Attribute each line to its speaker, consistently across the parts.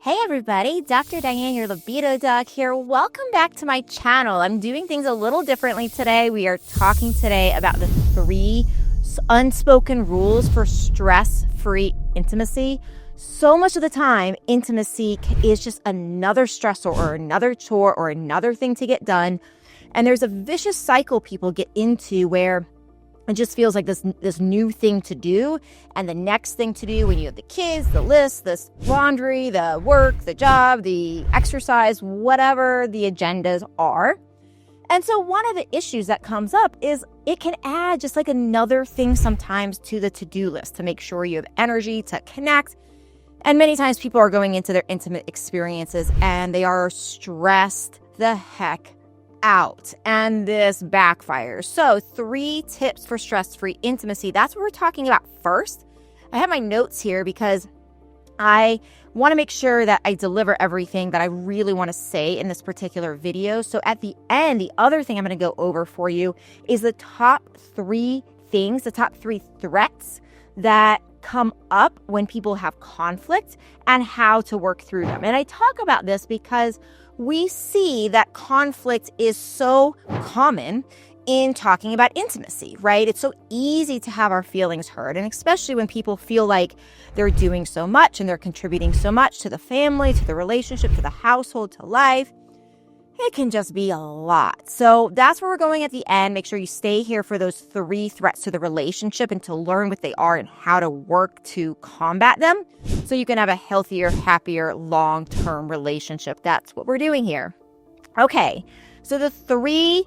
Speaker 1: Hey everybody, Dr. Diane, your Libido Doc here. Welcome back to my channel. I'm doing things a little differently today. We are talking today about the 3 unspoken rules for stress-free intimacy. So much of the time, intimacy is just another stressor or another chore or another thing to get done. And there's a vicious cycle people get into where it just feels like this new thing to do, and the next thing to do when you have the kids, the list, the laundry, the work, the job, the exercise, whatever the agendas are. And so one of the issues that comes up is it can add just like another thing sometimes to the to-do list to make sure you have energy to connect. And many times people are going into their intimate experiences and they are stressed the heck out, and this backfires. So 3 tips for stress-free intimacy. That's what we're talking about first. I have my notes here because I want to make sure that I deliver everything that I really want to say in this particular video. So at the end, the other thing I'm going to go over for you is the top 3 things, the top 3 threats that come up when people have conflict and how to work through them. And I talk about this because we see that conflict is so common in talking about intimacy, right? It's so easy to have our feelings hurt, and especially when people feel like they're doing so much and they're contributing so much to the family, to the relationship, to the household, to life. It can just be a lot. So that's where we're going at the end. Make sure you stay here for those 3 threats to the relationship and to learn what they are and how to work to combat them so you can have a healthier, happier, long-term relationship. That's what we're doing here. Okay, so the 3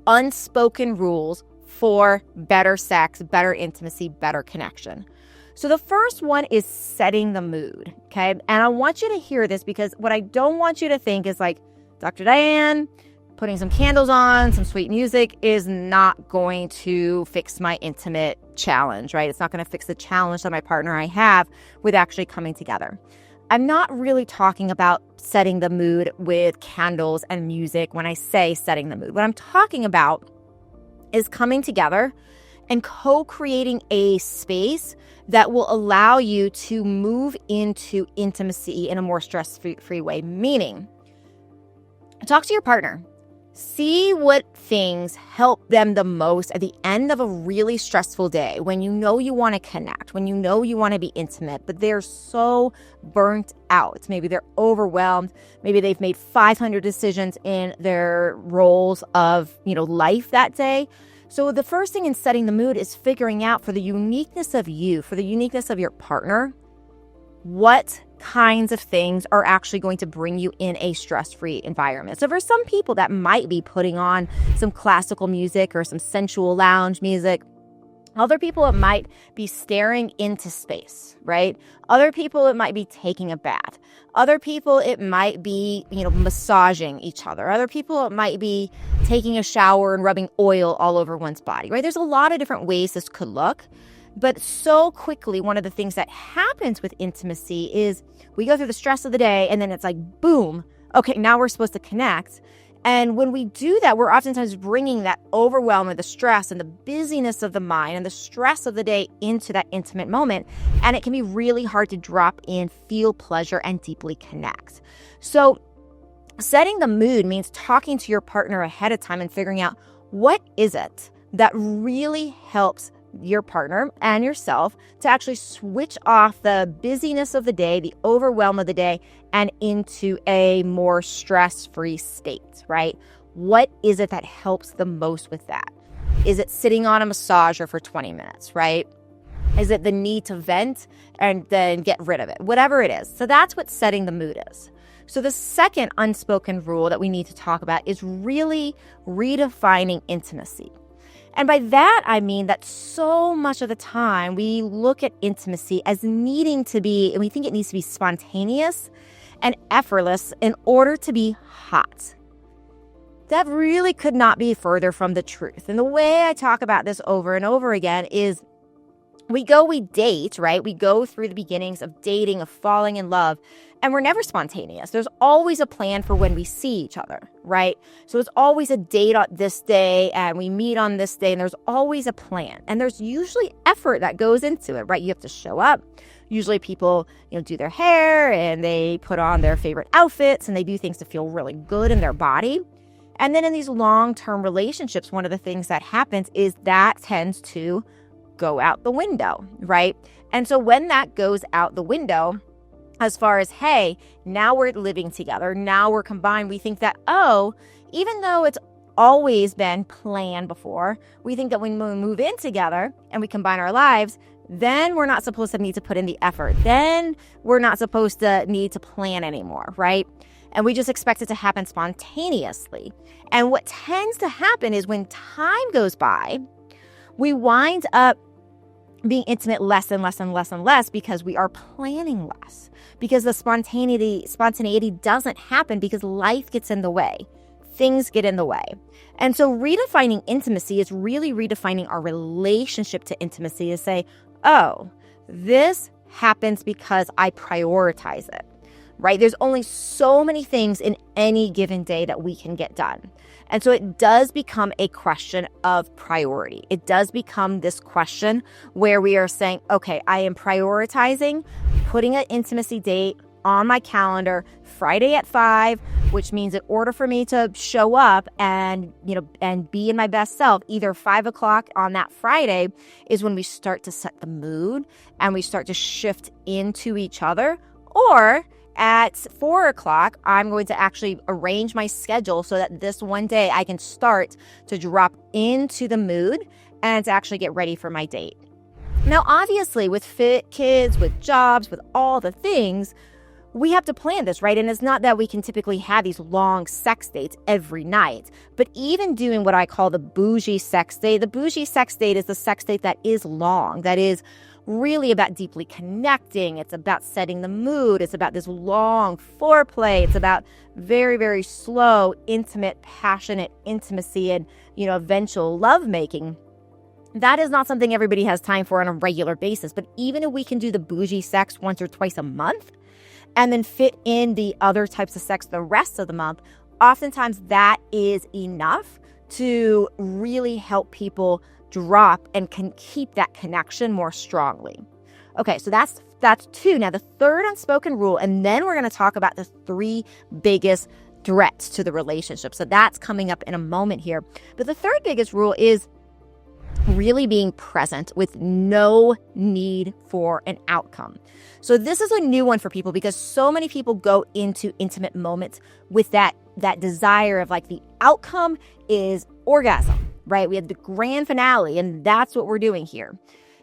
Speaker 1: unspoken rules for better sex, better intimacy, better connection. So the first one is setting the mood, okay? And I want you to hear this because what I don't want you to think is like, Dr. Diane, putting some candles on, some sweet music is not going to fix my intimate challenge, right? It's not going to fix the challenge that my partner and I have with actually coming together. I'm not really talking about setting the mood with candles and music when I say setting the mood. What I'm talking about is coming together and co-creating a space that will allow you to move into intimacy in a more stress-free way, meaning talk to your partner. See what things help them the most at the end of a really stressful day when you know you want to connect, when you know you want to be intimate, but they're so burnt out. Maybe they're overwhelmed. Maybe they've made 500 decisions in their roles of, life that day. So the first thing in setting the mood is figuring out for the uniqueness of you, for the uniqueness of your partner, what kinds of things are actually going to bring you in a stress-free environment. So for some people, that might be putting on some classical music or some sensual lounge music. Other people, it might be staring into space, right? Other people, it might be taking a bath. Other people, it might be, massaging each other. Other people, it might be taking a shower and rubbing oil all over one's body, right? There's a lot of different ways this could look. But so quickly, one of the things that happens with intimacy is we go through the stress of the day and then it's like, boom, okay, now we're supposed to connect. And when we do that, we're oftentimes bringing that overwhelm and the stress and the busyness of the mind and the stress of the day into that intimate moment. And it can be really hard to drop in, feel pleasure, and deeply connect. So setting the mood means talking to your partner ahead of time and figuring out what is it that really helps your partner and yourself to actually switch off the busyness of the day, the overwhelm of the day, and into a more stress-free state, right? What is it that helps the most with that? Is it sitting on a massager for 20 minutes, right? Is it the need to vent and then get rid of it? Whatever it is. So that's what setting the mood is. So the second unspoken rule that we need to talk about is really redefining intimacy. And by that, I mean that so much of the time we look at intimacy as needing to be, and we think it needs to be spontaneous and effortless in order to be hot. That really could not be further from the truth. And the way I talk about this over and over again is we date, right? We go through the beginnings of dating, of falling in love, and we're never spontaneous. There's always a plan for when we see each other, right? So it's always a date on this day, and we meet on this day, and there's always a plan. And there's usually effort that goes into it, right? You have to show up. Usually people, do their hair and they put on their favorite outfits and they do things to feel really good in their body. And then in these long-term relationships, one of the things that happens is that tends to go out the window, right? And so when that goes out the window, as far as, hey, now we're living together, now we're combined, we think that, even though it's always been planned before, we think that when we move in together and we combine our lives, then we're not supposed to need to put in the effort. Then we're not supposed to need to plan anymore, right? And we just expect it to happen spontaneously. And what tends to happen is when time goes by, we wind up being intimate less and less and less and less because we are planning less, because the spontaneity doesn't happen because life gets in the way. Things get in the way. And so redefining intimacy is really redefining our relationship to intimacy to say, this happens because I prioritize it, right? There's only so many things in any given day that we can get done. And so it does become a question of priority. It does become this question where we are saying, okay, I am prioritizing putting an intimacy date on my calendar Friday at 5, which means in order for me to show up and be in my best self, either 5 o'clock on that Friday is when we start to set the mood and we start to shift into each other, or at 4 o'clock, I'm going to actually arrange my schedule so that this one day I can start to drop into the mood and to actually get ready for my date. Now, obviously, with fit kids, with jobs, with all the things, we have to plan this, right? And it's not that we can typically have these long sex dates every night, but even doing what I call the bougie sex date, the bougie sex date is the sex date that is long, that is really about deeply connecting. It's about setting the mood. It's about this long foreplay. It's about very, very slow, intimate, passionate intimacy and, eventual lovemaking. That is not something everybody has time for on a regular basis. But even if we can do the bougie sex once or twice a month and then fit in the other types of sex the rest of the month, oftentimes that is enough to really help people drop and can keep that connection more strongly. Okay, so that's 2. Now, the third unspoken rule, and then we're going to talk about the 3 biggest threats to the relationship. So that's coming up in a moment here. But the third biggest rule is really being present with no need for an outcome. So this is a new one for people because so many people go into intimate moments with that desire of like the outcome is orgasm, right? We had the grand finale and that's what we're doing here.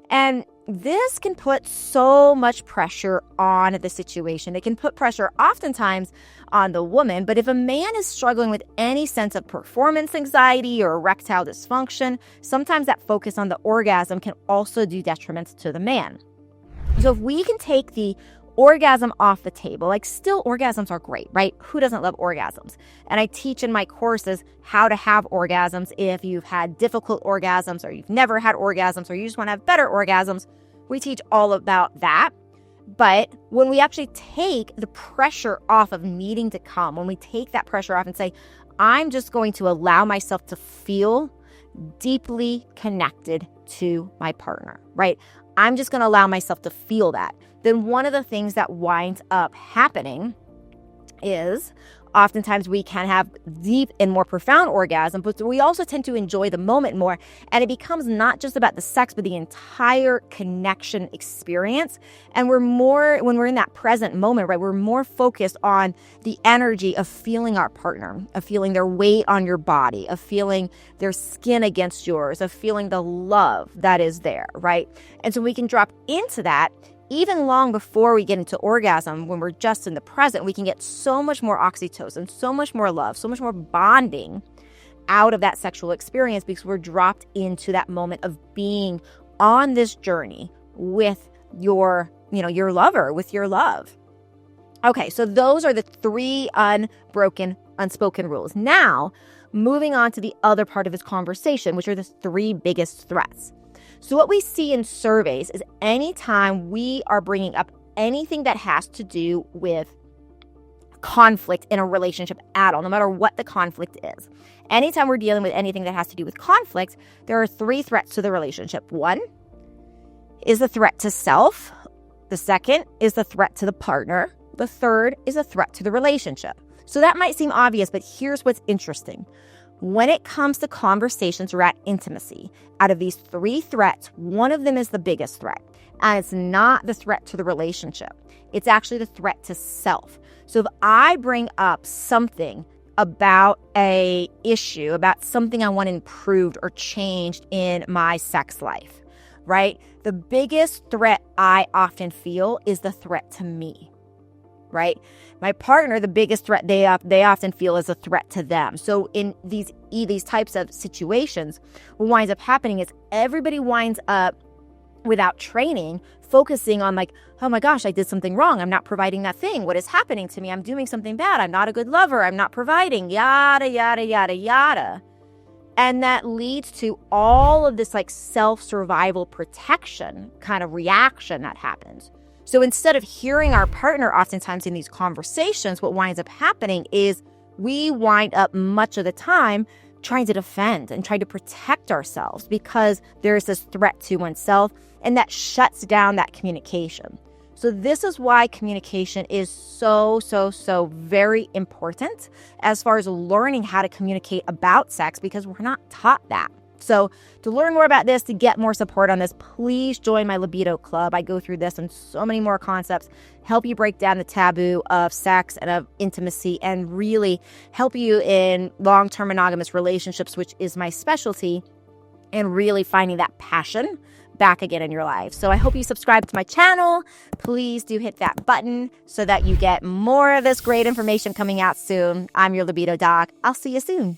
Speaker 1: And this can put so much pressure on the situation. It can put pressure oftentimes on the woman, but if a man is struggling with any sense of performance anxiety or erectile dysfunction, sometimes that focus on the orgasm can also do detriments to the man. So if we can take the orgasm off the table, like still orgasms are great, right? Who doesn't love orgasms? And I teach in my courses how to have orgasms if you've had difficult orgasms or you've never had orgasms or you just want to have better orgasms. We teach all about that. But when we actually take the pressure off of needing to come, when we take that pressure off and say, I'm just going to allow myself to feel deeply connected to my partner, right? I'm just going to allow myself to feel that. Then one of the things that winds up happening is oftentimes we can have deep and more profound orgasm, but we also tend to enjoy the moment more. And it becomes not just about the sex, but the entire connection experience. And when we're in that present moment, right, we're more focused on the energy of feeling our partner, of feeling their weight on your body, of feeling their skin against yours, of feeling the love that is there, right? And so we can drop into that. Even long before we get into orgasm, when we're just in the present, we can get so much more oxytocin, so much more love, so much more bonding out of that sexual experience because we're dropped into that moment of being on this journey with your lover, with your love. Okay, so those are the 3 unspoken rules. Now, moving on to the other part of this conversation, which are the 3 biggest threats. So what we see in surveys is anytime we are bringing up anything that has to do with conflict in a relationship at all, no matter what the conflict is, anytime we're dealing with anything that has to do with conflict, there are 3 threats to the relationship. 1 is a threat to self The second is the threat to the partner. The third is a threat to the relationship. So that might seem obvious, but here's what's interesting. When it comes to conversations around intimacy, out of these three threats, one of them is the biggest threat. And it's not the threat to the relationship. It's actually the threat to self. So if I bring up something about a issue, about something I want improved or changed in my sex life, right? The biggest threat I often feel is the threat to me, right? My partner, the biggest threat they often feel is a threat to them. So in these types of situations, what winds up happening is everybody winds up, without training, focusing on like, oh my gosh, I did something wrong. I'm not providing that thing. What is happening to me? I'm doing something bad. I'm not a good lover. I'm not providing, yada, yada, yada, yada. And that leads to all of this like self-survival protection kind of reaction that happens. So instead of hearing our partner oftentimes in these conversations, what winds up happening is we wind up much of the time trying to defend and trying to protect ourselves because there's this threat to oneself, and that shuts down that communication. So this is why communication is so very important as far as learning how to communicate about sex, because we're not taught that. So to learn more about this, to get more support on this, please join my Libido Club. I go through this and so many more concepts, help you break down the taboo of sex and of intimacy, and really help you in long-term monogamous relationships, which is my specialty, and really finding that passion back again in your life. So I hope you subscribe to my channel. Please do hit that button so that you get more of this great information coming out soon. I'm your Libido Doc. I'll see you soon.